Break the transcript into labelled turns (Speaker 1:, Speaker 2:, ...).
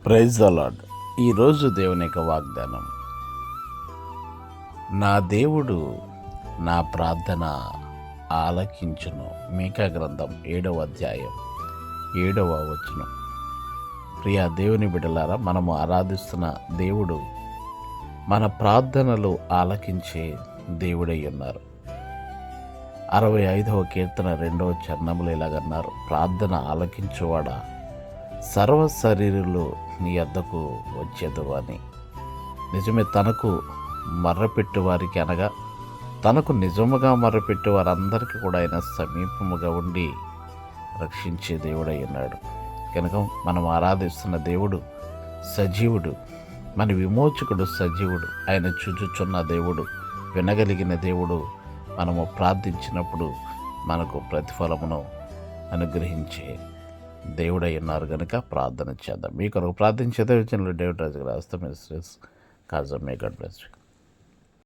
Speaker 1: Praise the lord. ఈరోజు దేవుని యొక్క వాగ్దానం, నా దేవుడు నా ప్రార్థన ఆలకించును. మీకా గ్రంథం 7వ అధ్యాయం 7వ వచనం. ప్రియ దేవుని బిడ్డలారా, మనము ఆరాధిస్తున్న దేవుడు మన ప్రార్థనలు ఆలకించే దేవుడై ఉన్నారు. 65వ కీర్తన 2వ చరణములు ఇలాగన్నారు, ప్రార్థన ఆలకించువాడా, సర్వ శరీరులు నీ వద్దకు వచ్చేదు అని. నిజమే, తనకు మర్రపెట్టు వారికి అనగా తనకు నిజముగా మర్రపెట్టు వారందరికీ కూడా ఆయన సమీపముగా ఉండి రక్షించే దేవుడై ఉన్నాడు. కనుక మనం ఆరాధిస్తున్న దేవుడు సజీవుడు, మన విమోచకుడు సజీవుడు. ఆయన చూచుచున్న దేవుడు, వినగలిగిన దేవుడు. మనము ప్రార్థించినప్పుడు మనకు ప్రతిఫలమును అనుగ్రహించే దేవుడై ఉన్నారు. కనుక ప్రార్థన చేద్దాం. మీ కొరకు ప్రార్థించేదే విషయంలో డేవిడ్ రాజు గారు అస్తమిస్ కాజా మే గాడ్ బ్లెస్ యు.